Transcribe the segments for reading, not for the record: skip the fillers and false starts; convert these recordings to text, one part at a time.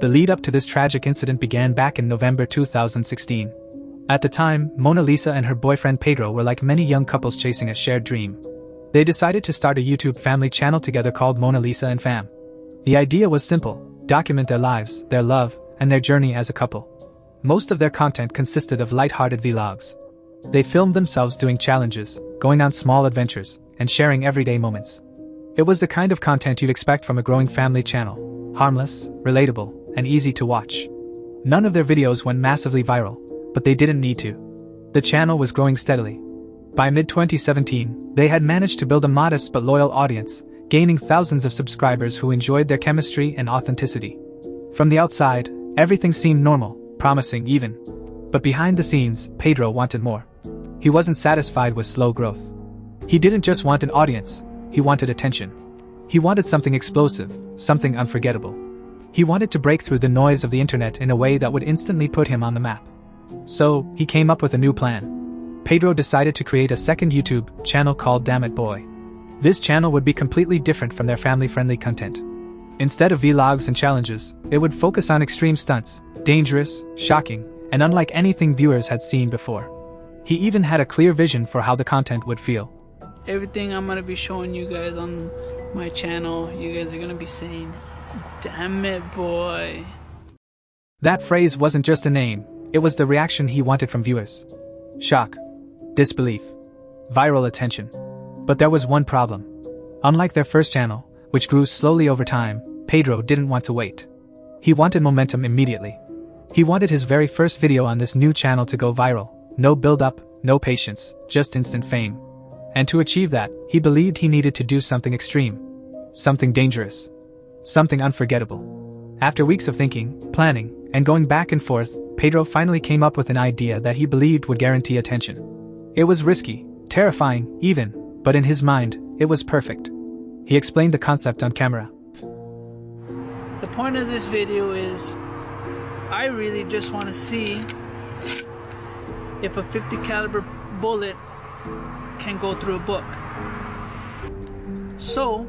The lead up to this tragic incident began back in November 2016. At the time, Mona Lisa and her boyfriend Pedro were like many young couples chasing a shared dream. They decided to start a YouTube family channel together called Mona Lisa and Fam. The idea was simple: document their lives, their love, and their journey as a couple. Most of their content consisted of light-hearted vlogs. They filmed themselves doing challenges, going on small adventures, and sharing everyday moments. It was the kind of content you'd expect from a growing family channel: harmless, relatable, and easy to watch. None of their videos went massively viral, but they didn't need to. The channel was growing steadily. By mid-2017, they had managed to build a modest but loyal audience, gaining thousands of subscribers who enjoyed their chemistry and authenticity. From the outside, everything seemed normal, promising even. But behind the scenes, Pedro wanted more. He wasn't satisfied with slow growth. He didn't just want an audience, he wanted attention. He wanted something explosive, something unforgettable. He wanted to break through the noise of the internet in a way that would instantly put him on the map. So, he came up with a new plan. Pedro decided to create a second YouTube channel called Damn It Boy. This channel would be completely different from their family-friendly content. Instead of vlogs and challenges, it would focus on extreme stunts, dangerous, shocking, and unlike anything viewers had seen before. He even had a clear vision for how the content would feel. Everything I'm gonna be showing you guys on my channel, you guys are gonna be saying, "Damn it, boy." That phrase wasn't just a name, it was the reaction he wanted from viewers. Shock, disbelief, viral attention. But there was one problem. Unlike their first channel, which grew slowly over time, Pedro didn't want to wait. He wanted momentum immediately. He wanted his very first video on this new channel to go viral. No build-up, no patience, just instant fame. And to achieve that, he believed he needed to do something extreme. Something dangerous. Something unforgettable. After weeks of thinking, planning, and going back and forth, Pedro finally came up with an idea that he believed would guarantee attention. It was risky, terrifying, even, but in his mind, it was perfect. He explained the concept on camera. The point of this video is, I really just want to see if a .50 caliber bullet can go through a book. So,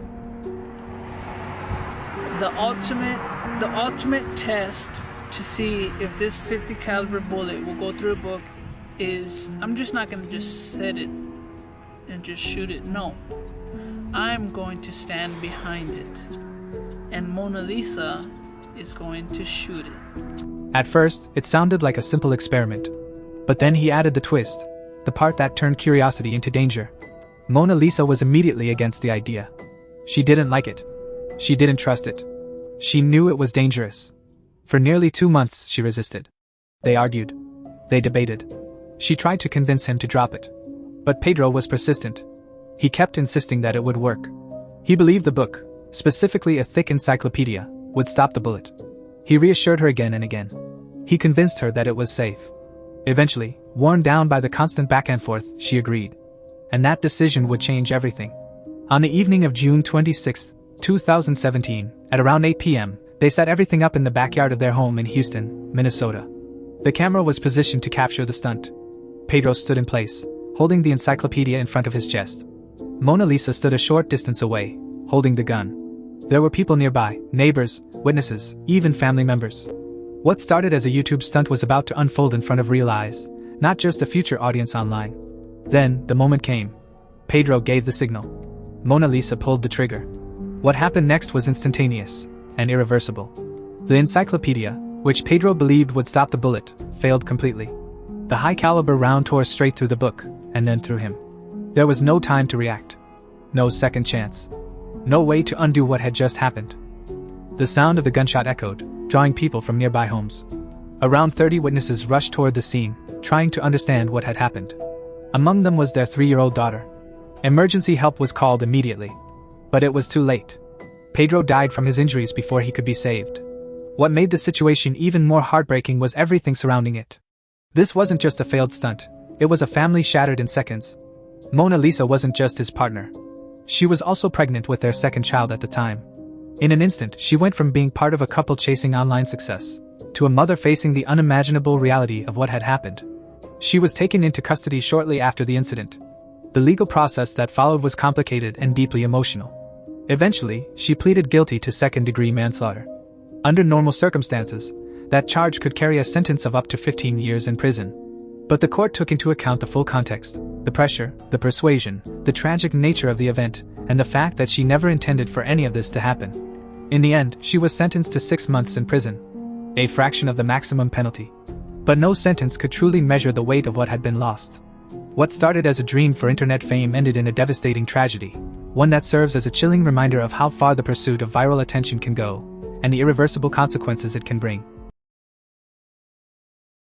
the ultimate test to see if this .50 caliber bullet will go through a book is, I'm just not going to just set it and just shoot it. No, I'm going to stand behind it, and Mona Lisa is going to shoot it. At first, it sounded like a simple experiment. But then he added the twist, the part that turned curiosity into danger. Mona Lisa was immediately against the idea. She didn't like it. She didn't trust it. She knew it was dangerous. For nearly 2 months, she resisted. They argued. They debated. She tried to convince him to drop it. But Pedro was persistent. He kept insisting that it would work. He believed the book, specifically a thick encyclopedia, would stop the bullet. He reassured her again and again. He convinced her that it was safe. Eventually, worn down by the constant back and forth, she agreed. And that decision would change everything. On the evening of June 26, 2017, at around 8 p.m., they set everything up in the backyard of their home in Houston, Minnesota. The camera was positioned to capture the stunt. Pedro stood in place, holding the encyclopedia in front of his chest. Mona Lisa stood a short distance away, holding the gun. There were people nearby, neighbors, witnesses, even family members. What started as a YouTube stunt was about to unfold in front of real eyes, not just a future audience online. Then, the moment came. Pedro gave the signal. Mona Lisa pulled the trigger. What happened next was instantaneous and irreversible. The encyclopedia, which Pedro believed would stop the bullet, failed completely. The high-caliber round tore straight through the book, and then through him. There was no time to react. No second chance. No way to undo what had just happened. The sound of the gunshot echoed, drawing people from nearby homes. Around 30 witnesses rushed toward the scene, trying to understand what had happened. Among them was their 3-year-old daughter. Emergency help was called immediately. But it was too late. Pedro died from his injuries before he could be saved. What made the situation even more heartbreaking was everything surrounding it. This wasn't just a failed stunt, it was a family shattered in seconds. Mona Lisa wasn't just his partner. She was also pregnant with their second child at the time. In an instant, she went from being part of a couple chasing online success, to a mother facing the unimaginable reality of what had happened. She was taken into custody shortly after the incident. The legal process that followed was complicated and deeply emotional. Eventually, she pleaded guilty to second-degree manslaughter. Under normal circumstances, that charge could carry a sentence of up to 15 years in prison. But the court took into account the full context, the pressure, the persuasion, the tragic nature of the event, and the fact that she never intended for any of this to happen. In the end, she was sentenced to 6 months in prison, a fraction of the maximum penalty. But no sentence could truly measure the weight of what had been lost. What started as a dream for internet fame ended in a devastating tragedy, one that serves as a chilling reminder of how far the pursuit of viral attention can go, and the irreversible consequences it can bring.